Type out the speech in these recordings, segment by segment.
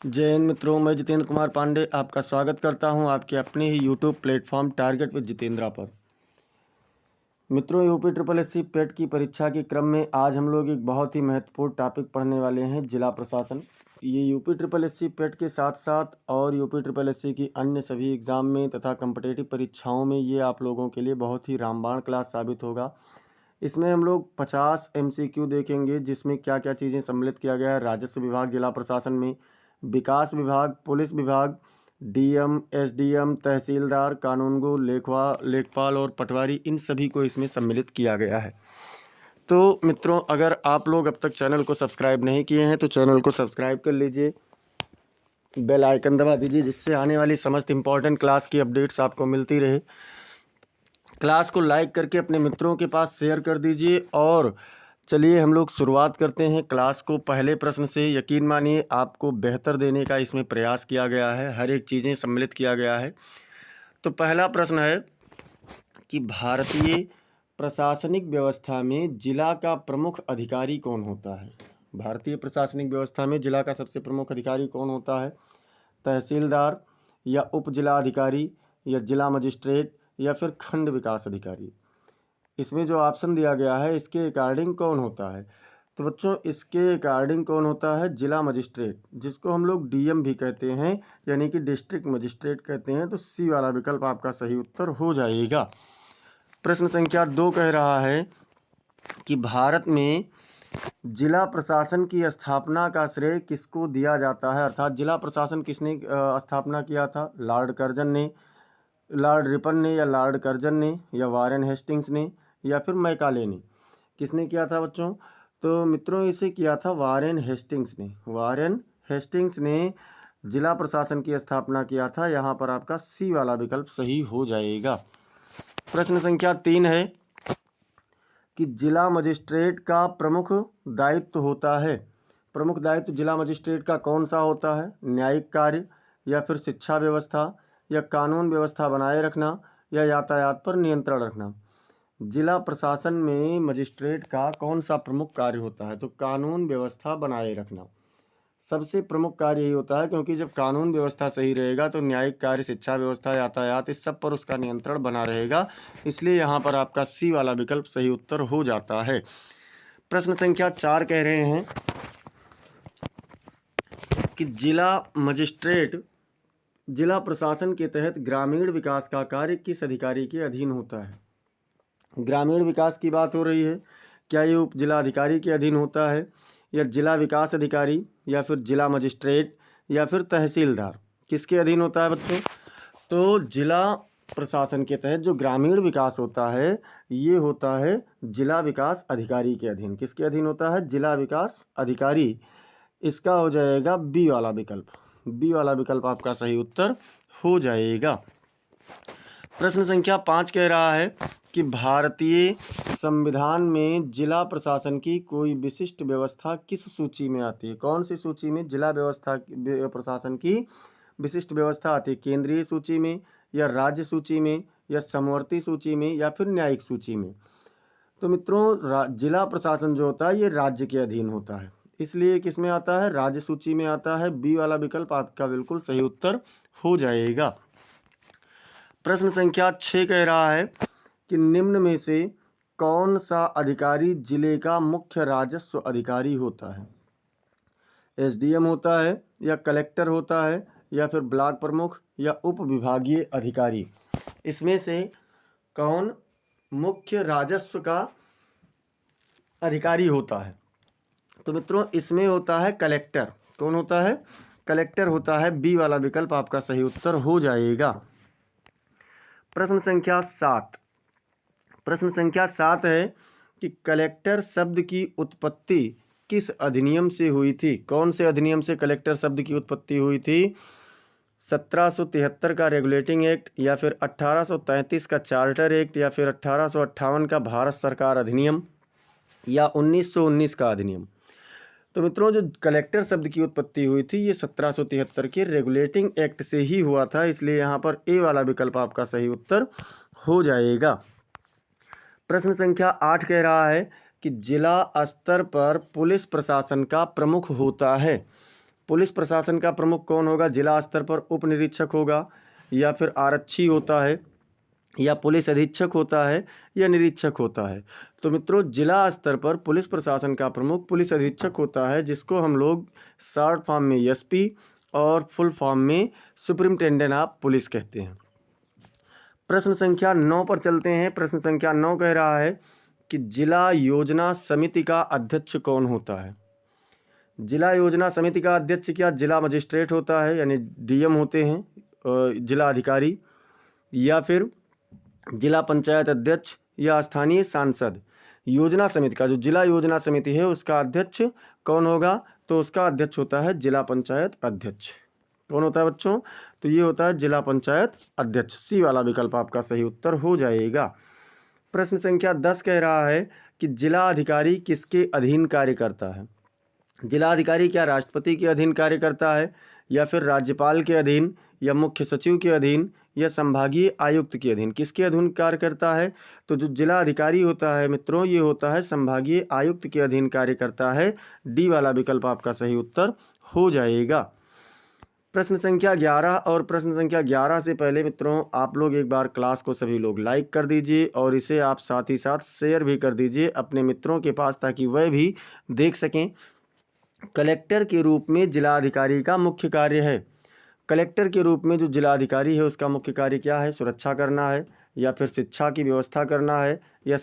जय हिंद मित्रों, मैं जितेंद्र कुमार पांडे आपका स्वागत करता हूं आपके अपने ही YouTube platform target with Jitendra पर। मित्रों, यूपी ट्रिपल एससी पेट की परीक्षा के क्रम में आज हम लोग एक बहुत ही महत्वपूर्ण टॉपिक पढ़ने वाले हैं, जिला प्रशासन। ये यूपी ट्रिपल एससी पेट के साथ साथ और यूपी ट्रिपल एससी की अन्य सभी एग्ज़ाम में तथा कम्पिटेटिव परीक्षाओं में ये आप लोगों के लिए बहुत ही रामबाण क्लास साबित होगा। इसमें हम लोग 50 MCQ देखेंगे, जिसमें क्या क्या चीज़ें सम्मिलित किया गया है। राजस्व विभाग जिला प्रशासन में, विकास विभाग, पुलिस विभाग, डीएम, एसडीएम, तहसीलदार, कानूनगो, लेखपाल और पटवारी, इन सभी को इसमें सम्मिलित किया गया है। तो मित्रों, अगर आप लोग अब तक चैनल को सब्सक्राइब नहीं किए हैं तो चैनल को सब्सक्राइब कर लीजिए, बेल आइकन दबा दीजिए, जिससे आने वाली समस्त इम्पॉर्टेंट क्लास की अपडेट्स आपको मिलती रहे। क्लास को लाइक करके अपने मित्रों के पास शेयर कर दीजिए। और चलिए हम लोग शुरुआत करते हैं क्लास को पहले प्रश्न से। यकीन मानिए आपको बेहतर देने का इसमें प्रयास किया गया है, हर एक चीज़ें सम्मिलित किया गया है। तो पहला प्रश्न है कि भारतीय प्रशासनिक व्यवस्था में जिला का प्रमुख अधिकारी कौन होता है। भारतीय प्रशासनिक व्यवस्था में जिला का सबसे प्रमुख अधिकारी कौन होता है? तहसीलदार, या उप जिला अधिकारी, या जिला मजिस्ट्रेट, या फिर खंड विकास अधिकारी। इसमें जो ऑप्शन दिया गया है इसके अकॉर्डिंग कौन होता है? तो बच्चों, इसके अकॉर्डिंग कौन होता है? जिला मजिस्ट्रेट, जिसको हम लोग डीएम भी कहते हैं, यानी कि डिस्ट्रिक्ट मजिस्ट्रेट कहते हैं। तो सी वाला विकल्प आपका सही उत्तर हो जाएगा। प्रश्न संख्या 2 कह रहा है कि भारत में जिला प्रशासन की स्थापना का श्रेय किसको दिया जाता है? अर्थात जिला प्रशासन किसने स्थापना किया था? लॉर्ड कर्जन ने, लॉर्ड रिपन ने, या लॉर्ड कर्जन ने, या वारेन हेस्टिंग्स ने, या फिर मैकाले ने। किसने किया था बच्चों? तो मित्रों, इसे किया था वारेन हेस्टिंग्स ने। वारेन हेस्टिंग्स ने जिला प्रशासन की स्थापना किया था। यहाँ पर आपका सी वाला विकल्प सही हो जाएगा। प्रश्न संख्या 3 है कि जिला मजिस्ट्रेट का प्रमुख दायित्व होता है। प्रमुख दायित्व जिला मजिस्ट्रेट का कौन सा होता है? न्यायिक कार्य, या फिर शिक्षा व्यवस्था, या कानून व्यवस्था बनाए रखना, या यातायात पर नियंत्रण रखना। जिला प्रशासन में मजिस्ट्रेट का कौन सा प्रमुख कार्य होता है? तो कानून व्यवस्था बनाए रखना सबसे प्रमुख कार्य यही होता है, क्योंकि जब कानून व्यवस्था सही रहेगा तो न्यायिक कार्य, शिक्षा व्यवस्था, यातायात, इस सब पर उसका नियंत्रण बना रहेगा। इसलिए यहाँ पर आपका सी वाला विकल्प सही उत्तर हो जाता है। प्रश्न संख्या 4 कह रहे हैं कि जिला मजिस्ट्रेट जिला प्रशासन के तहत ग्रामीण विकास का कार्य किस अधिकारी के अधीन होता है? ग्रामीण विकास की बात हो रही है। क्या ये उप जिला अधिकारी के अधीन होता है, या जिला विकास अधिकारी, या फिर जिला मजिस्ट्रेट, या फिर तहसीलदार? किसके अधीन होता है बच्चों? तो जिला प्रशासन के तहत जो ग्रामीण विकास होता है ये होता है जिला विकास अधिकारी के अधीन। किसके अधीन होता है? जिला विकास अधिकारी। इसका हो जाएगा बी वाला विकल्प। बी वाला विकल्प आपका सही उत्तर हो जाएगा। प्रश्न संख्या 5 कह रहा है कि भारतीय संविधान में जिला प्रशासन की कोई विशिष्ट व्यवस्था किस सूची में आती है? कौन सी सूची में जिला व्यवस्था प्रशासन की विशिष्ट व्यवस्था आती है? केंद्रीय सूची में, या राज्य सूची में, या समवर्ती सूची में, या फिर न्यायिक सूची में? तो मित्रों, जिला प्रशासन जो होता है ये राज्य के अधीन होता है, इसलिए किस में आता है? राज्य सूची में आता है। बी वाला विकल्प आपका बिल्कुल सही उत्तर हो जाएगा। प्रश्न संख्या 6 कह रहा है कि निम्न में से कौन सा अधिकारी जिले का मुख्य राजस्व अधिकारी होता है? एसडीएम होता है, या कलेक्टर होता है, या फिर ब्लॉक प्रमुख, या उप विभागीय अधिकारी? इसमें से कौन मुख्य राजस्व का अधिकारी होता है? तो मित्रों, इसमें होता है कलेक्टर। कौन होता है? कलेक्टर होता है। बी वाला विकल्प आपका सही उत्तर हो जाएगा। प्रश्न संख्या 7। प्रश्न संख्या 7 है कि कलेक्टर शब्द की उत्पत्ति किस अधिनियम से हुई थी? कौन से अधिनियम से कलेक्टर शब्द की उत्पत्ति हुई थी? 1773 का रेगुलेटिंग एक्ट, या फिर 1833 का चार्टर एक्ट, या फिर 1858 का भारत सरकार अधिनियम, या 1919 का अधिनियम? तो मित्रों, जो कलेक्टर शब्द की उत्पत्ति हुई थी ये 1773 के रेगुलेटिंग एक्ट से ही हुआ था, इसलिए यहाँ पर ए वाला विकल्प आपका सही उत्तर हो जाएगा। प्रश्न संख्या 8 कह रहा है कि जिला स्तर पर पुलिस प्रशासन का प्रमुख होता है। पुलिस प्रशासन का प्रमुख कौन होगा? जिला स्तर पर उप निरीक्षक होगा, या फिर आरक्षी होता है, या पुलिस अधीक्षक होता है, या निरीक्षक होता है? तो मित्रों, जिला स्तर पर पुलिस प्रशासन का प्रमुख पुलिस अधीक्षक होता है, जिसको हम लोग शॉर्ट फॉर्म में एसपी और फुल फॉर्म में सुपरिटेंडेंट ऑफ पुलिस कहते हैं। प्रश्न संख्या 9 पर चलते हैं। प्रश्न संख्या 9 कह रहा है कि जिला योजना समिति का अध्यक्ष कौन होता है? जिला योजना समिति का अध्यक्ष क्या जिला मजिस्ट्रेट होता है, यानी डीएम होते हैं जिला अधिकारी, या फिर जिला पंचायत अध्यक्ष, या स्थानीय सांसद? योजना समिति का, जो जिला योजना समिति है उसका अध्यक्ष कौन होगा? तो उसका अध्यक्ष होता है जिला पंचायत अध्यक्ष। कौन होता है बच्चों? तो ये होता है जिला पंचायत अध्यक्ष। सी वाला विकल्प आपका सही उत्तर हो जाएगा। प्रश्न संख्या 10 कह रहा है कि जिला अधिकारी किसके अधीन कार्य करता है? जिला अधिकारी क्या राष्ट्रपति के अधीन कार्य करता है, या फिर राज्यपाल के अधीन, या मुख्य सचिव के अधीन, या संभागीय आयुक्त के अधीन? किसके अधीन कार्य करता है? तो जो जिला अधिकारी होता है मित्रों, ये होता है संभागीय आयुक्त के अधीन कार्य करता है। डी वाला विकल्प आपका सही उत्तर हो जाएगा। प्रश्न संख्या 11 और प्रश्न संख्या 11 से पहले मित्रों, आप लोग एक बार क्लास को सभी लोग लाइक कर दीजिए और इसे आप साथ ही साथ शेयर भी कर दीजिए अपने मित्रों के पास, ताकि वह भी देख सकें। कलेक्टर के रूप में जिलाधिकारी का मुख्य कार्य है। कलेक्टर के रूप में जो जिलाधिकारी है उसका मुख्य कार्य क्या है? सुरक्षा करना है, या फिर शिक्षा की व्यवस्था करना है, या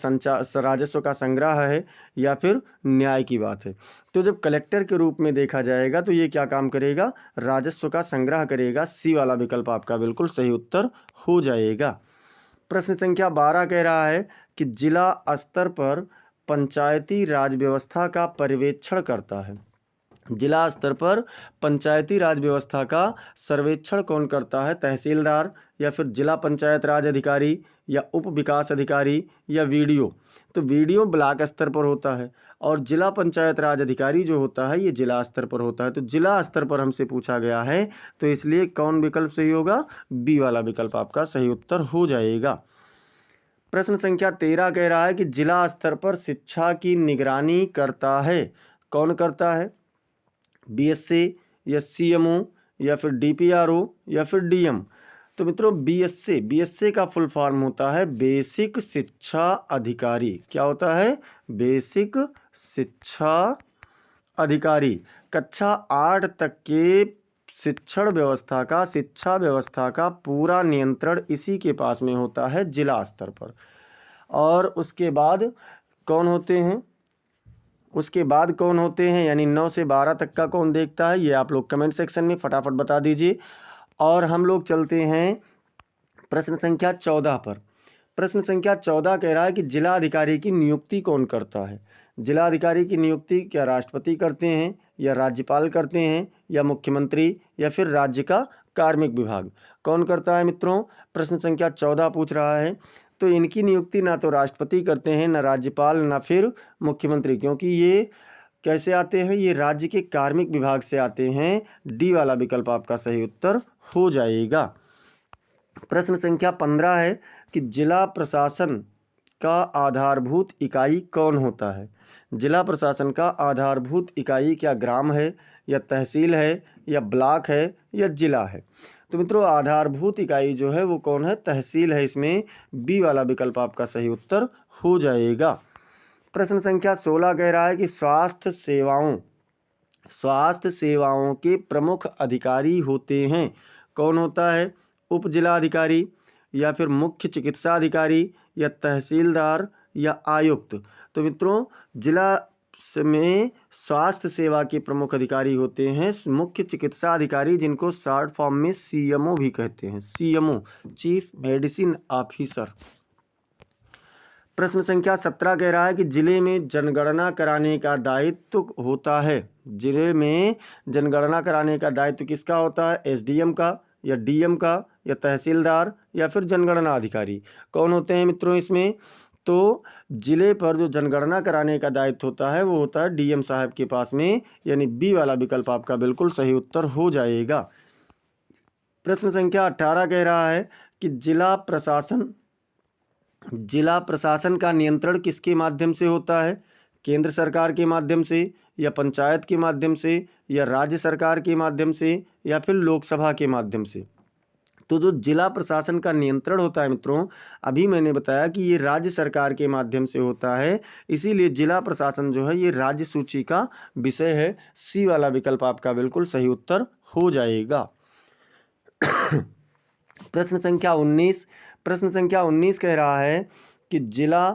राजस्व का संग्रह है, या फिर न्याय की बात है? तो जब कलेक्टर के रूप में देखा जाएगा तो ये क्या काम करेगा? राजस्व का संग्रह करेगा। सी वाला विकल्प आपका बिल्कुल सही उत्तर हो जाएगा। प्रश्न संख्या 12 कह रहा है कि जिला स्तर पर पंचायती राज व्यवस्था का पर्यवेक्षण करता है। जिला स्तर पर पंचायती राज व्यवस्था का सर्वेक्षण कौन करता है? तहसीलदार, या फिर जिला पंचायत राज अधिकारी, या उप विकास अधिकारी, या वीडियो? तो वीडियो ब्लॉक स्तर पर होता है, और जिला पंचायत राज अधिकारी जो होता है ये जिला स्तर पर होता है। तो जिला स्तर पर हमसे पूछा गया है, तो इसलिए कौन विकल्प सही होगा? बी वाला विकल्प आपका सही उत्तर हो जाएगा। प्रश्न संख्या 13 कह रहा है कि जिला स्तर पर शिक्षा की निगरानी करता है। कौन करता है? बीएससी, या सीएमओ, या फिर डीपीआरओ, या फिर डीएम? तो मित्रों, बीएससी का फुल फॉर्म होता है बेसिक शिक्षा अधिकारी। क्या होता है? बेसिक शिक्षा अधिकारी। कक्षा 8 तक के शिक्षा व्यवस्था का पूरा नियंत्रण इसी के पास में होता है जिला स्तर पर। और उसके बाद कौन होते हैं? यानी 9 से 12 तक का कौन देखता है? ये आप लोग कमेंट सेक्शन में फटाफट बता दीजिए। और हम लोग चलते हैं प्रश्न संख्या 14 पर। प्रश्न संख्या 14 कह रहा है कि जिला अधिकारी की नियुक्ति कौन करता है? जिला अधिकारी की नियुक्ति क्या राष्ट्रपति करते हैं, या राज्यपाल करते हैं, या मुख्यमंत्री, या फिर राज्य का कार्मिक विभाग? कौन करता है मित्रों? प्रश्न संख्या 14 पूछ रहा है। तो इनकी नियुक्ति ना तो राष्ट्रपति करते हैं, ना राज्यपाल, ना फिर मुख्यमंत्री, क्योंकि ये कैसे आते हैं? ये राज्य के कार्मिक विभाग से आते हैं। डी वाला विकल्प आपका सही उत्तर हो जाएगा। प्रश्न संख्या 15 है कि जिला प्रशासन का आधारभूत इकाई कौन होता है? जिला प्रशासन का आधारभूत इकाई क्या ग्राम है, या तहसील है, या ब्लॉक है, या जिला है? तो मित्रों, आधारभूत इकाई जो है वो कौन है? तहसील है। इसमें बी वाला विकल्प आपका सही उत्तर हो जाएगा। प्रश्न संख्या 16 कह रहा है कि स्वास्थ्य सेवाओं के प्रमुख अधिकारी होते हैं। कौन होता है? उप जिला अधिकारी, या फिर मुख्य चिकित्सा अधिकारी, या तहसीलदार, या आयुक्त? तो मित्रों, जिला में स्वास्थ्य सेवा के प्रमुख अधिकारी होते हैं मुख्य चिकित्सा अधिकारी, जिनको शॉर्ट फॉर्म में सीएमओ भी कहते हैं। CMO, chief medicine officer. प्रश्न संख्या 17 कह रहा है कि जिले में जनगणना कराने का दायित्व होता है। जिले में जनगणना कराने का दायित्व किसका होता है? एसडीएम का, या डीएम का, या तहसीलदार, या फिर जनगणना अधिकारी? कौन होते हैं मित्रों इसमें? तो जिले पर जो जनगणना कराने का दायित्व होता है वो होता है डीएम साहब के पास में, यानी बी वाला विकल्प आपका बिल्कुल सही उत्तर हो जाएगा। प्रश्न संख्या 18 कह रहा है कि जिला प्रशासन का नियंत्रण किसके माध्यम से होता है? केंद्र सरकार के माध्यम से, या पंचायत के माध्यम से, या राज्य सरकार के माध्यम से, या फिर लोकसभा के माध्यम से। तो जो जिला प्रशासन का नियंत्रण होता है मित्रों, अभी मैंने बताया कि ये राज्य सरकार के माध्यम से होता है, इसीलिए जिला प्रशासन जो है ये राज्य सूची का विषय है। सी वाला विकल्प आपका बिल्कुल सही उत्तर हो जाएगा। प्रश्न संख्या 19 कह रहा है कि जिला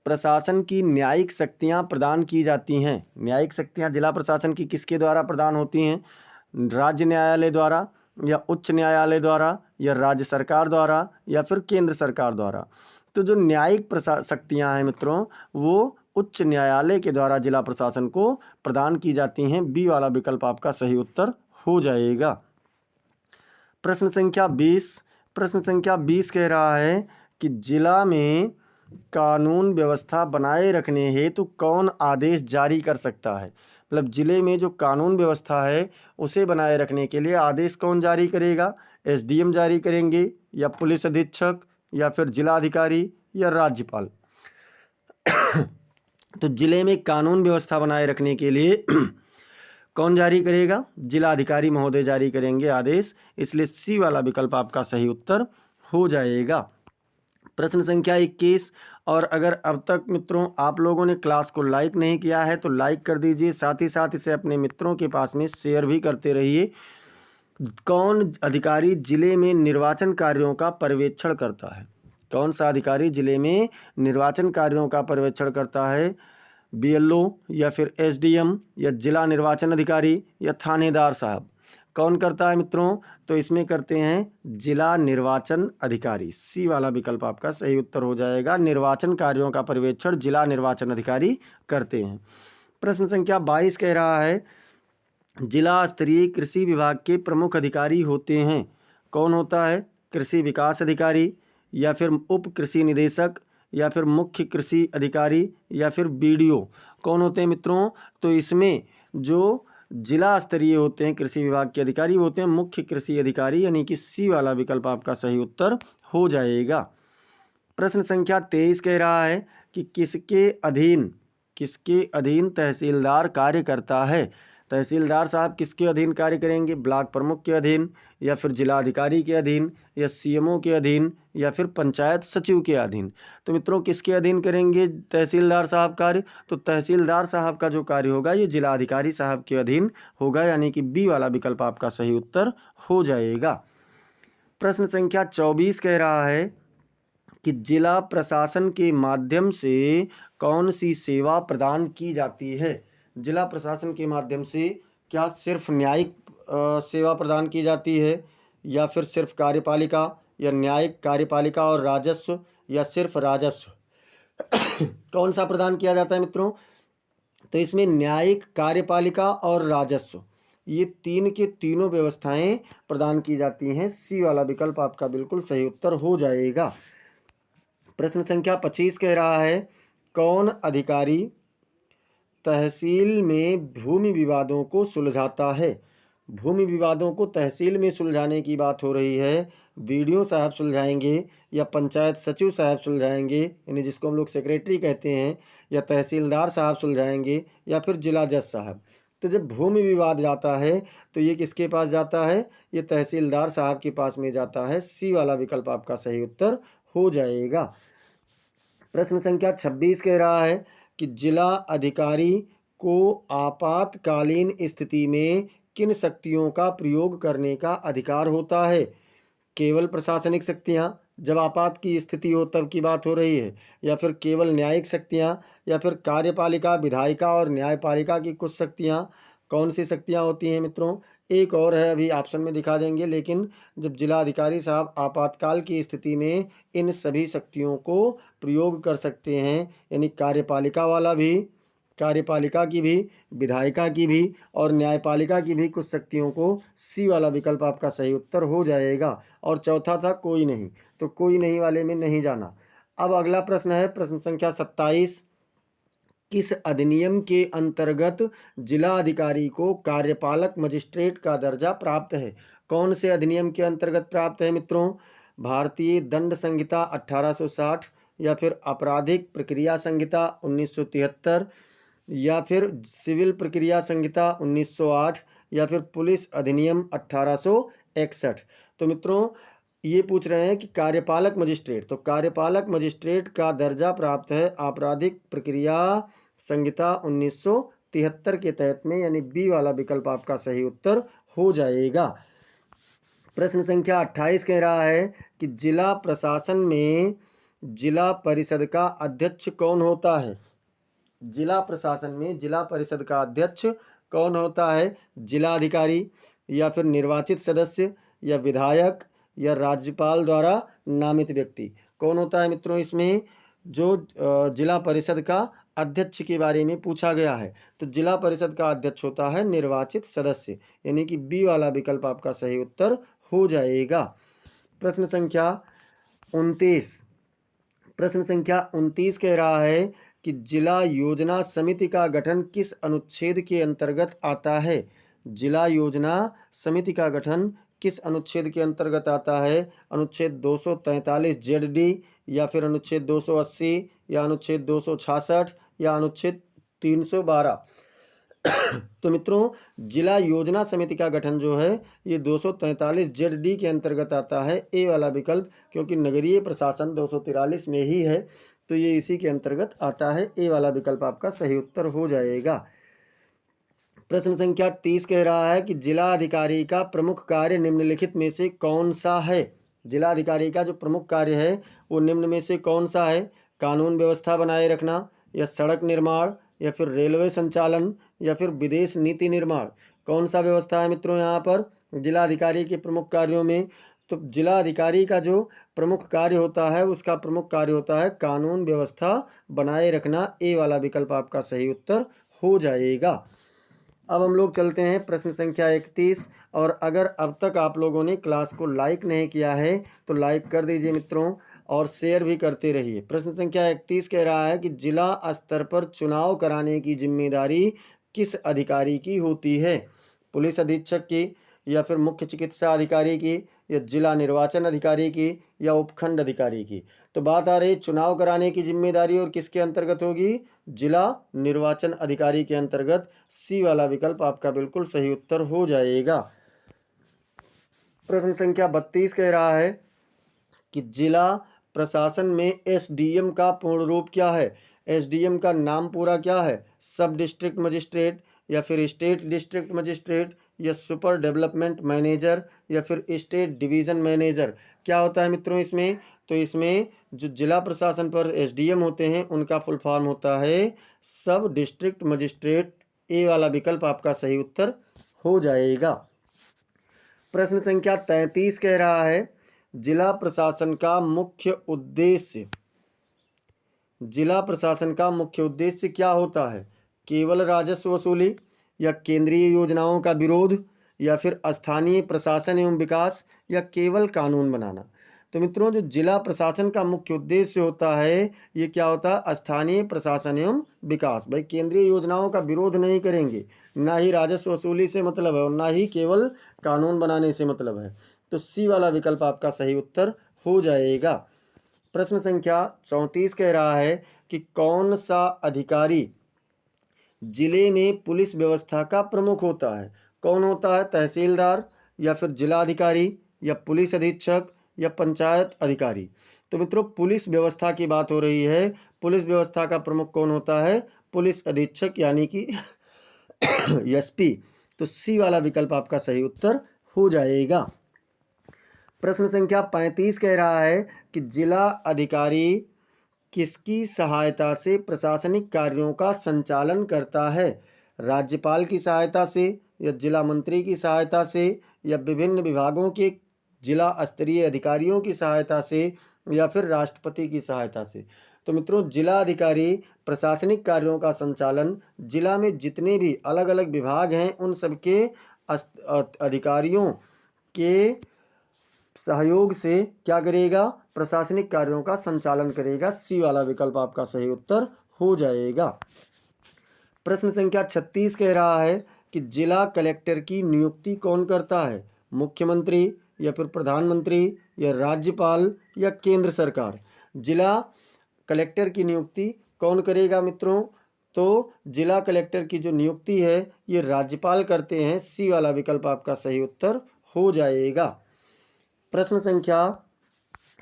प्रशासन की न्यायिक शक्तियां प्रदान की जाती हैं। न्यायिक शक्तियां जिला प्रशासन की किसके द्वारा प्रदान होती हैं? राज्य न्यायालय द्वारा, या उच्च न्यायालय द्वारा, या राज्य सरकार द्वारा, या फिर केंद्र सरकार द्वारा। तो जो न्यायिक शक्तियां हैं मित्रों, वो उच्च न्यायालय के द्वारा जिला प्रशासन को प्रदान की जाती हैं। बी वाला विकल्प आपका सही उत्तर हो जाएगा। प्रश्न संख्या 20 कह रहा है कि जिला में कानून व्यवस्था बनाए रखने हेतु कौन आदेश जारी कर सकता है? मतलब जिले में जो कानून व्यवस्था है उसे बनाए रखने के लिए आदेश कौन जारी करेगा? एसडीएम जारी करेंगे, या पुलिस अधीक्षक, या फिर जिलाधिकारी, या राज्यपाल। तो जिले में कानून व्यवस्था बनाए रखने के लिए कौन जारी करेगा? जिलाधिकारी महोदय जारी करेंगे आदेश, इसलिए सी वाला विकल्प आपका सही उत्तर हो जाएगा। प्रश्न संख्या 21। और अगर अब तक मित्रों आप लोगों ने क्लास को लाइक नहीं किया है तो लाइक कर दीजिए, साथ ही साथ इसे अपने मित्रों के पास में शेयर भी करते रहिए। कौन अधिकारी जिले में निर्वाचन कार्यों का पर्यवेक्षण करता है? कौन सा अधिकारी जिले में निर्वाचन कार्यों का पर्यवेक्षण करता है? बीएलओ, या फिर एसडीएम, या जिला निर्वाचन अधिकारी, या थानेदार साहब? कौन करता है मित्रों? तो इसमें करते हैं जिला निर्वाचन अधिकारी। सी वाला विकल्प आपका सही उत्तर हो जाएगा। निर्वाचन कार्यों का पर्यवेक्षण जिला निर्वाचन अधिकारी करते हैं। प्रश्न संख्या 22 कह रहा है जिला स्तरीय कृषि विभाग के प्रमुख अधिकारी होते हैं। कौन होता है? कृषि विकास अधिकारी, या फिर उप कृषि निदेशक, या फिर मुख्य कृषि अधिकारी, या फिर बीडीओ। कौन होते हैं मित्रों? तो इसमें जो जिला स्तरीय होते हैं कृषि विभाग के अधिकारी होते हैं मुख्य कृषि अधिकारी, यानी कि सी वाला विकल्प आपका सही उत्तर हो जाएगा। प्रश्न संख्या 23 कह रहा है कि किसके अधीन तहसीलदार कार्य करता है? तहसीलदार साहब किसके अधीन कार्य करेंगे? ब्लॉक प्रमुख के अधीन, या फिर जिलाधिकारी के अधीन, या सीएमओ के अधीन, या फिर पंचायत सचिव के अधीन? तो मित्रों किसके अधीन करेंगे तहसीलदार साहब कार्य? तो तहसीलदार साहब का जो कार्य होगा ये जिलाधिकारी साहब के अधीन होगा, यानी कि बी वाला विकल्प आपका सही उत्तर हो जाएगा। प्रश्न संख्या 24 कह रहा है कि जिला प्रशासन के माध्यम से कौन सी सेवा प्रदान की जाती है? जिला प्रशासन के माध्यम से क्या सिर्फ न्यायिक सेवा प्रदान की जाती है, या फिर सिर्फ कार्यपालिका, या न्यायिक, कार्यपालिका और राजस्व, या सिर्फ राजस्व? कौन सा प्रदान किया जाता है मित्रों? तो इसमें न्यायिक, कार्यपालिका और राजस्व, ये तीन के तीनों व्यवस्थाएं प्रदान की जाती हैं। सी वाला विकल्प आपका बिल्कुल सही उत्तर हो जाएगा। प्रश्न संख्या 25 कह रहा है कौन अधिकारी तहसील में भूमि विवादों को सुलझाता है? भूमि विवादों को तहसील में सुलझाने की बात हो रही है। बीडीओ साहब सुलझाएंगे, या पंचायत सचिव साहब सुलझाएंगे, यानी जिसको हम लोग सेक्रेटरी कहते हैं, या तहसीलदार साहब सुलझाएंगे, या फिर जिला जज साहब? तो जब भूमि विवाद जाता है तो ये किसके पास जाता है? ये तहसीलदार साहब के पास में जाता है। सी वाला विकल्प आपका सही उत्तर हो जाएगा। प्रश्न संख्या 26 कह रहा है कि जिला अधिकारी को आपातकालीन स्थिति में किन शक्तियों का प्रयोग करने का अधिकार होता है? केवल प्रशासनिक शक्तियां, जब आपात की स्थिति हो तब की बात हो रही है, या फिर केवल न्यायिक शक्तियां, या फिर कार्यपालिका, विधायिका और न्यायपालिका की कुछ शक्तियां? कौन सी शक्तियां होती हैं मित्रों? एक और है, अभी ऑप्शन में दिखा देंगे, लेकिन जब जिलाधिकारी साहब आपातकाल की स्थिति में इन सभी शक्तियों को प्रयोग कर सकते हैं, यानी कार्यपालिका वाला भी, कार्यपालिका की भी, विधायिका की भी और न्यायपालिका की भी कुछ शक्तियों को, सी वाला विकल्प आपका सही उत्तर हो जाएगा। और चौथा था कोई नहीं, तो कोई नहीं वाले में नहीं जाना। अब अगला प्रश्न है प्रश्न संख्या 27। किस अधिनियम के अंतर्गत जिला अधिकारी को कार्यपालक मजिस्ट्रेट का दर्जा प्राप्त है? कौन से अधिनियम के अंतर्गत प्राप्त है मित्रों? भारतीय दंड संहिता 1860, या फिर आपराधिक प्रक्रिया संहिता 1973, या फिर सिविल प्रक्रिया संहिता 1908 या फिर पुलिस अधिनियम 1861। तो मित्रों ये पूछ रहे हैं कि कार्यपालक मजिस्ट्रेट, तो कार्यपालक मजिस्ट्रेट का दर्जा प्राप्त है आपराधिक प्रक्रिया संहिता 1973 के तहत में, यानी बी वाला विकल्प आपका सही उत्तर हो जाएगा। प्रश्न संख्या 28 कह रहा है कि जिला प्रशासन में जिला परिषद का अध्यक्ष कौन होता है। जिला प्रशासन में जिला परिषद का अध्यक्ष कौन होता है? जिलाधिकारी या फिर निर्वाचित सदस्य या विधायक या राज्यपाल द्वारा नामित व्यक्ति। कौन होता है मित्रों इसमें? जो जिला परिषद का अध्यक्ष के बारे में पूछा गया है, तो जिला परिषद का अध्यक्ष होता है निर्वाचित सदस्य, यानी कि बी वाला विकल्प आपका सही उत्तर हो जाएगा। प्रश्न संख्या 29, प्रश्न संख्या 29 कह रहा है कि जिला योजना समिति का गठन किस अनुच्छेद के अंतर्गत आता है। जिला योजना समिति का गठन किस अनुच्छेद के अंतर्गत आता है? अनुच्छेद 243 ZD या फिर अनुच्छेद 280 या अनुच्छेद 266 या अनुच्छेद 312। तो मित्रों जिला योजना समिति का गठन जो है ये 243 ZD के अंतर्गत आता है, ए वाला विकल्प, क्योंकि नगरीय प्रशासन 243 में ही है, तो ये इसी के अंतर्गत आता है, ए वाला विकल्प आपका सही उत्तर हो जाएगा। प्रश्न संख्या 30 कह रहा है कि जिलाधिकारी का प्रमुख कार्य निम्नलिखित में से कौन सा है। जिलाधिकारी का जो प्रमुख कार्य है वो निम्न में से कौन सा है? कानून व्यवस्था बनाए रखना या सड़क निर्माण या फिर रेलवे संचालन या फिर विदेश नीति निर्माण। कौन सा व्यवस्था है मित्रों यहाँ पर जिलाधिकारी के प्रमुख कार्यों में? तो जिलाधिकारी का जो प्रमुख कार्य होता है उसका प्रमुख कार्य होता है कानून व्यवस्था बनाए रखना, ए वाला विकल्प आपका सही उत्तर हो जाएगा। अब हम लोग चलते हैं प्रश्न संख्या 31, और अगर अब तक आप लोगों ने क्लास को लाइक नहीं किया है तो लाइक कर दीजिए मित्रों, और शेयर भी करते रहिए। प्रश्न संख्या 31 कह रहा है कि जिला स्तर पर चुनाव कराने की जिम्मेदारी किस अधिकारी की होती है? पुलिस अधीक्षक की या फिर मुख्य चिकित्सा अधिकारी की या जिला निर्वाचन अधिकारी की या उपखंड अधिकारी की। तो बात आ रही चुनाव कराने की जिम्मेदारी, और किसके अंतर्गत होगी? जिला निर्वाचन अधिकारी के अंतर्गत, सी वाला विकल्प आपका बिल्कुल सही उत्तर हो जाएगा। प्रश्न संख्या 32 कह रहा है कि जिला प्रशासन में एसडीएम का पूर्ण रूप क्या है? एसडीएम का नाम पूरा क्या है? सब डिस्ट्रिक्ट मजिस्ट्रेट या फिर स्टेट डिस्ट्रिक्ट मजिस्ट्रेट या सुपर डेवलपमेंट मैनेजर या फिर स्टेट डिवीज़न मैनेजर। क्या होता है मित्रों इसमें? तो इसमें जो जिला प्रशासन पर एसडीएम होते हैं उनका फुल फॉर्म होता है सब डिस्ट्रिक्ट मजिस्ट्रेट, ए वाला विकल्प आपका सही उत्तर हो जाएगा। प्रश्न संख्या 33 कह रहा है जिला प्रशासन का मुख्य उद्देश्य, जिला प्रशासन का मुख्य उद्देश्य क्या होता है? केवल राजस्व वसूली या केंद्रीय योजनाओं का विरोध या फिर स्थानीय प्रशासन एवं विकास या केवल कानून बनाना। तो मित्रों जो जिला प्रशासन का मुख्य उद्देश्य होता है ये क्या होता है? स्थानीय प्रशासन एवं विकास। भाई केंद्रीय योजनाओं का विरोध नहीं करेंगे, ना ही राजस्व वसूली से मतलब है और ना ही केवल कानून बनाने से मतलब है। तो सी वाला विकल्प आपका सही उत्तर हो जाएगा। प्रश्न संख्या 34 कह रहा है कि कौन सा अधिकारी जिले में पुलिस व्यवस्था का प्रमुख होता है? कौन होता है? तहसीलदार या फिर जिलाधिकारी या पुलिस अधीक्षक या पंचायत अधिकारी। तो मित्रों पुलिस व्यवस्था की बात हो रही है, पुलिस व्यवस्था का प्रमुख कौन होता है? पुलिस अधीक्षक यानी कि एसपी। तो सी वाला विकल्प आपका सही उत्तर हो जाएगा। प्रश्न संख्या 35 कह रहा है कि जिला अधिकारी किसकी सहायता से प्रशासनिक कार्यों का संचालन करता है? राज्यपाल की सहायता से या जिला मंत्री की सहायता से या विभिन्न विभागों के जिला स्तरीय अधिकारियों की सहायता से या फिर राष्ट्रपति की सहायता से। तो मित्रों जिला अधिकारी प्रशासनिक कार्यों का संचालन जिला में जितने भी अलग अलग विभाग हैं उन सबके अधिकारियों के सहयोग से क्या करेगा? प्रशासनिक कार्यों का संचालन करेगा। सी वाला विकल्प आपका सही उत्तर हो जाएगा। प्रश्न संख्या 36 कह रहा है कि जिला कलेक्टर की नियुक्ति कौन करता है? मुख्यमंत्री या फिर प्रधानमंत्री या राज्यपाल या केंद्र सरकार। जिला कलेक्टर की नियुक्ति कौन करेगा मित्रों? तो जिला कलेक्टर की जो नियुक्ति है ये राज्यपाल करते हैं। सी वाला विकल्प आपका सही उत्तर हो जाएगा। प्रश्न संख्या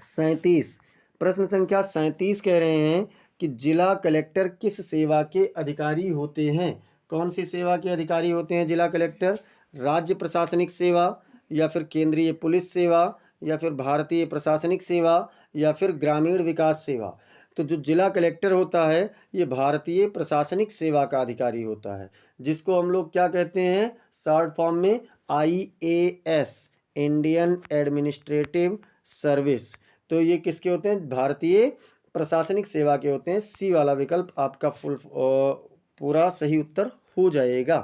37। प्रश्न संख्या 37 कह रहे हैं कि जिला कलेक्टर किस सेवा के अधिकारी होते हैं। कौन सी सेवा के अधिकारी होते हैं जिला कलेक्टर? राज्य प्रशासनिक सेवा, या फिर केंद्रीय पुलिस सेवा, या फिर भारतीय प्रशासनिक सेवा, या फिर ग्रामीण विकास सेवा। तो जो जिला कलेक्टर होता है ये भारतीय प्रशासनिक सेवा का अधिकारी होता है, जिसको हम लोग क्या कहते हैं शॉर्ट फॉर्म में? IAS, Indian administrative service. तो ये किसके होते हैं? भारतीय प्रशासनिक सेवा के होते हैं। सी वाला विकल्प आपका पूरा सही उत्तर हो जाएगा।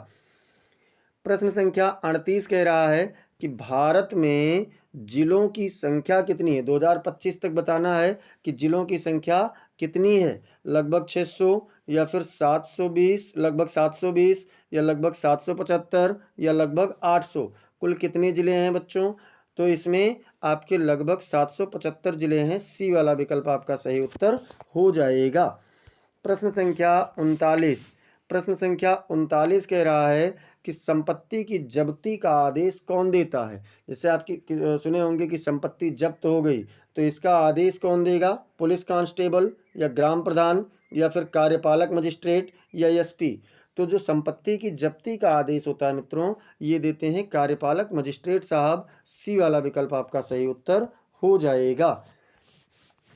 प्रश्न संख्या 38 कह रहा है कि भारत में जिलों की संख्या कितनी है। 2025 तक बताना है कि जिलों की संख्या कितनी है। लगभग 600, या फिर 720, लगभग 720, या लगभग 775, या लगभग 800। कुल कितने जिले हैं बच्चों? तो इसमें आपके लगभग 775 जिले हैं। सी वाला विकल्प आपका सही उत्तर हो जाएगा। प्रश्न संख्या 39। प्रश्न संख्या 39 कह रहा है कि संपत्ति की जब्ती का आदेश कौन देता है। जैसे आपकी सुने होंगे कि संपत्ति जब्त हो गई, तो इसका आदेश कौन देगा? पुलिस कांस्टेबल, या ग्राम प्रधान, या फिर कार्यपालक मजिस्ट्रेट, या SP। तो जो संपत्ति की जब्ती का आदेश होता है मित्रों, ये देते हैं कार्यपालक मजिस्ट्रेट साहब। सी वाला विकल्प आपका सही उत्तर हो जाएगा।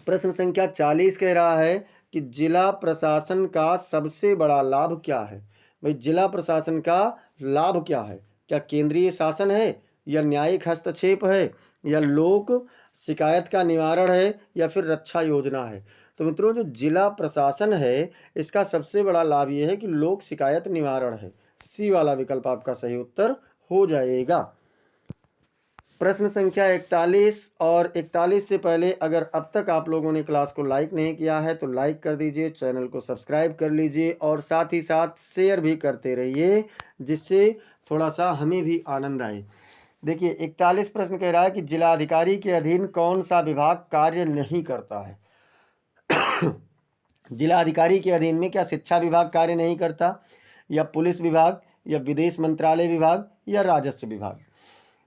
प्रश्न संख्या 40 कह रहा है कि जिला प्रशासन का सबसे बड़ा लाभ क्या है। भाई जिला प्रशासन का लाभ क्या है? क्या केंद्रीय शासन है, या न्यायिक हस्तक्षेप है, या लोक शिकायत का निवारण है, या फिर रक्षा योजना है? तो मित्रों जो जिला प्रशासन है इसका सबसे बड़ा लाभ ये है कि लोक शिकायत निवारण है। सी वाला विकल्प आपका सही उत्तर हो जाएगा। प्रश्न संख्या 41 और 41 से पहले अगर अब तक आप लोगों ने क्लास को लाइक नहीं किया है तो लाइक कर दीजिए, चैनल को सब्सक्राइब कर लीजिए और साथ ही साथ शेयर भी करते रहिए, जिससे थोड़ा सा हमें भी आनंद आए। देखिए 41 प्रश्न कह रहा है कि जिलाधिकारी के अधीन कौन सा विभाग कार्य नहीं करता है। जिलाधिकारी के अधीन में क्या शिक्षा विभाग कार्य नहीं करता, या पुलिस विभाग, या विदेश मंत्रालय विभाग, या राजस्व विभाग?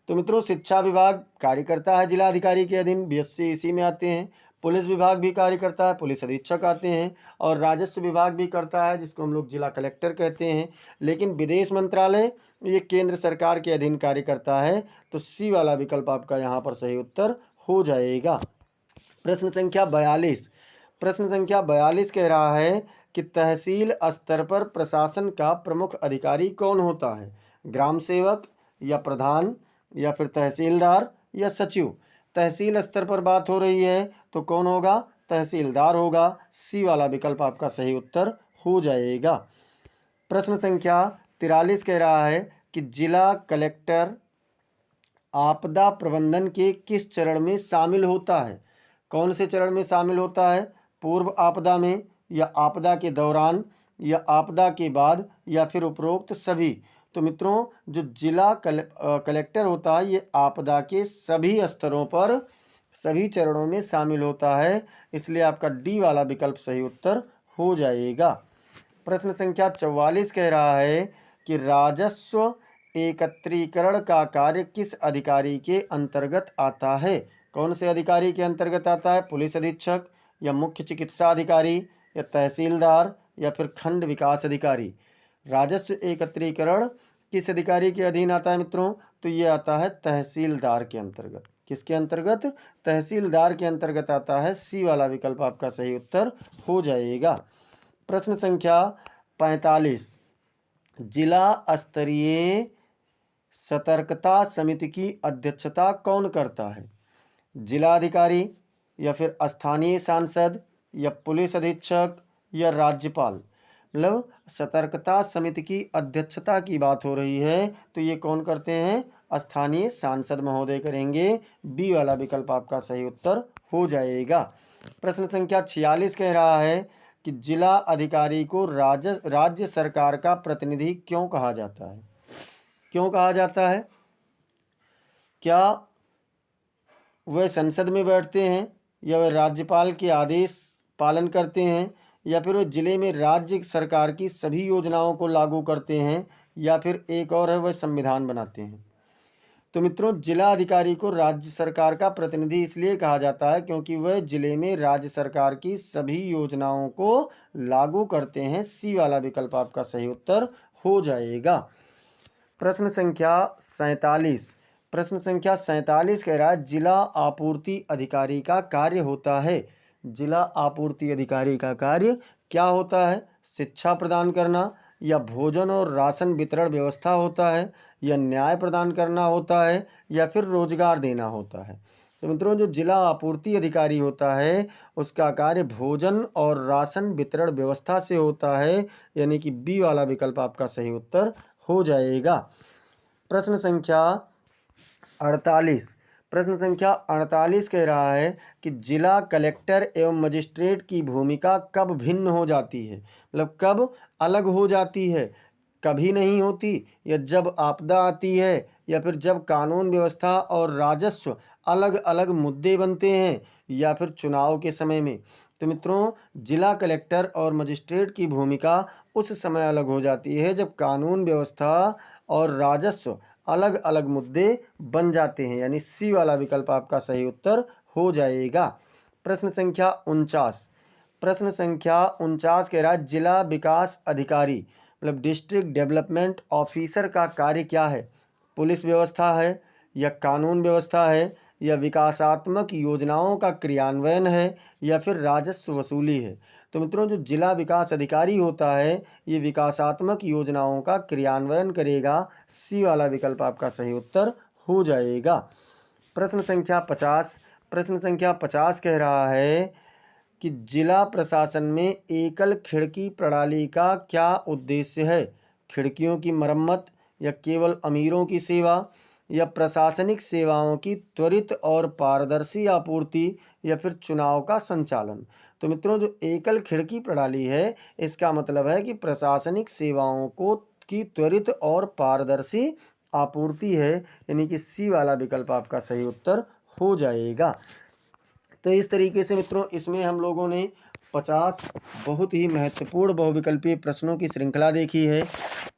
तो मित्रों शिक्षा विभाग कार्य करता है जिलाधिकारी के अधीन, BSc इसी में आते हैं। पुलिस विभाग भी कार्य करता है, पुलिस अधीक्षक आते हैं। और राजस्व विभाग भी करता है, जिसको हम लोग जिला कलेक्टर कहते हैं। लेकिन विदेश मंत्रालय ये केंद्र सरकार के अधीन कार्य करता है। तो सी वाला विकल्प आपका यहाँ पर सही उत्तर हो जाएगा। प्रश्न संख्या 42। प्रश्न संख्या 42 कह रहा है कि तहसील स्तर पर प्रशासन का प्रमुख अधिकारी कौन होता है। ग्राम सेवक, या प्रधान, या फिर तहसीलदार, या सचिव? तहसील स्तर पर बात हो रही है तो कौन होगा? तहसीलदार होगा। सी वाला विकल्प आपका सही उत्तर हो जाएगा। प्रश्न संख्या 43 कह रहा है कि जिला कलेक्टर आपदा प्रबंधन के किस चरण में शामिल होता है। कौन से चरण में शामिल होता है? पूर्व आपदा में, या आपदा के दौरान, या आपदा के बाद, या फिर उपरोक्त सभी? तो मित्रों जो जिला कलेक्टर होता है ये आपदा के सभी स्तरों पर सभी चरणों में शामिल होता है, इसलिए आपका डी वाला विकल्प सही उत्तर हो जाएगा। प्रश्न संख्या 44 कह रहा है कि राजस्व एकत्रीकरण का कार्य किस अधिकारी के अंतर्गत आता है। कौन से अधिकारी के अंतर्गत आता है? पुलिस अधीक्षक, या मुख्य चिकित्सा अधिकारी, या तहसीलदार, या फिर खंड विकास अधिकारी? राजस्व एकत्रीकरण किस अधिकारी के अधीन आता है मित्रों? तो ये आता है तहसीलदार के अंतर्गत। किसके अंतर्गत? तहसीलदार के अंतर्गत आता है। सी वाला विकल्प आपका सही उत्तर हो जाएगा। प्रश्न संख्या 45। जिला स्तरीय सतर्कता समिति की अध्यक्षता कौन करता है? जिलाधिकारी, या फिर स्थानीय सांसद, या पुलिस अधीक्षक, या राज्यपाल? मतलब सतर्कता समिति की अध्यक्षता की बात हो रही है तो ये कौन करते हैं? स्थानीय सांसद महोदय करेंगे। बी वाला विकल्प आपका सही उत्तर हो जाएगा। प्रश्न संख्या 46 कह रहा है कि जिला अधिकारी को राज्य सरकार का प्रतिनिधि क्यों कहा जाता है। क्यों कहा जाता है? क्या वह संसद में बैठते हैं, या वह राज्यपाल के आदेश पालन करते हैं, या फिर वह जिले में राज्य सरकार की सभी योजनाओं को लागू करते हैं, या फिर एक और है वह संविधान बनाते हैं। तो मित्रों, जिला अधिकारी को राज्य सरकार का प्रतिनिधि इसलिए कहा जाता है क्योंकि वह जिले में राज्य सरकार की सभी योजनाओं को लागू करते हैं। सी वाला विकल्प आपका सही उत्तर हो जाएगा। प्रश्न संख्या 47। प्रश्न संख्या 47 कह रहा है जिला आपूर्ति अधिकारी का कार्य होता है। जिला आपूर्ति अधिकारी का कार्य क्या होता है? शिक्षा प्रदान करना, या भोजन और राशन वितरण व्यवस्था होता है, या न्याय प्रदान करना होता है, या फिर रोजगार देना होता है। तो मित्रों, जो जिला आपूर्ति अधिकारी होता है उसका कार्य भोजन और राशन वितरण व्यवस्था से होता है, यानी कि बी वाला विकल्प आपका सही उत्तर हो जाएगा। प्रश्न संख्या 48। प्रश्न संख्या 48 कह रहा है कि जिला कलेक्टर एवं मजिस्ट्रेट की भूमिका कब भिन्न हो जाती है, मतलब कब अलग हो जाती है? कभी नहीं होती, या जब आपदा आती है, या फिर जब कानून व्यवस्था और राजस्व अलग अलग मुद्दे बनते हैं, या फिर चुनाव के समय में। तो मित्रों, जिला कलेक्टर और मजिस्ट्रेट की भूमिका उस समय अलग हो जाती है जब कानून व्यवस्था और राजस्व अलग अलग मुद्दे बन जाते हैं, यानी सी वाला विकल्प आपका सही उत्तर हो जाएगा। प्रश्न संख्या 49। प्रश्न संख्या 49 कह रहा है जिला विकास अधिकारी मतलब डिस्ट्रिक्ट डेवलपमेंट ऑफिसर का कार्य क्या है? पुलिस व्यवस्था है, या कानून व्यवस्था है, या विकासात्मक योजनाओं का क्रियान्वयन है, या फिर राजस्व वसूली है। तो मित्रों, जो जिला विकास अधिकारी होता है ये विकासात्मक योजनाओं का क्रियान्वयन करेगा। सी वाला विकल्प आपका सही उत्तर हो जाएगा। प्रश्न संख्या 50। प्रश्न संख्या 50 कह रहा है कि जिला प्रशासन में एकल खिड़की प्रणाली का क्या उद्देश्य है? खिड़कियों की मरम्मत, या केवल अमीरों की सेवा, या प्रशासनिक सेवाओं की त्वरित और पारदर्शी आपूर्ति, या फिर चुनाव का संचालन। तो मित्रों, जो एकल खिड़की प्रणाली है इसका मतलब है कि प्रशासनिक सेवाओं को की त्वरित और पारदर्शी आपूर्ति है, यानी कि सी वाला विकल्प आपका सही उत्तर हो जाएगा। तो इस तरीके से मित्रों इसमें हम लोगों ने 50 बहुत ही महत्वपूर्ण बहुविकल्पीय प्रश्नों की श्रृंखला देखी है।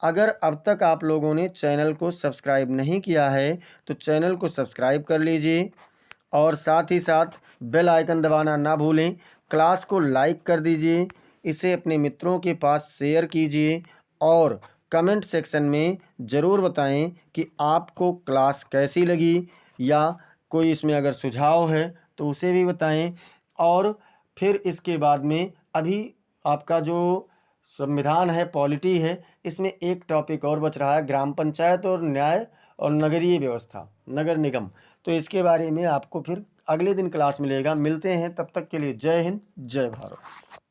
अगर अब तक आप लोगों ने चैनल को सब्सक्राइब नहीं किया है तो चैनल को सब्सक्राइब कर लीजिए, और साथ ही साथ बेल आइकन दबाना ना भूलें। क्लास को लाइक कर दीजिए, इसे अपने मित्रों के पास शेयर कीजिए, और कमेंट सेक्शन में ज़रूर बताएं कि आपको क्लास कैसी लगी, या कोई इसमें अगर सुझाव है तो उसे भी बताएं। और फिर इसके बाद में अभी आपका जो संविधान है, पॉलिटी है, इसमें एक टॉपिक और बच रहा है, ग्राम पंचायत और न्याय और नगरीय व्यवस्था, नगर निगम। तो इसके बारे में आपको फिर अगले दिन क्लास मिलेगा। मिलते हैं, तब तक के लिए जय हिंद, जय भारत।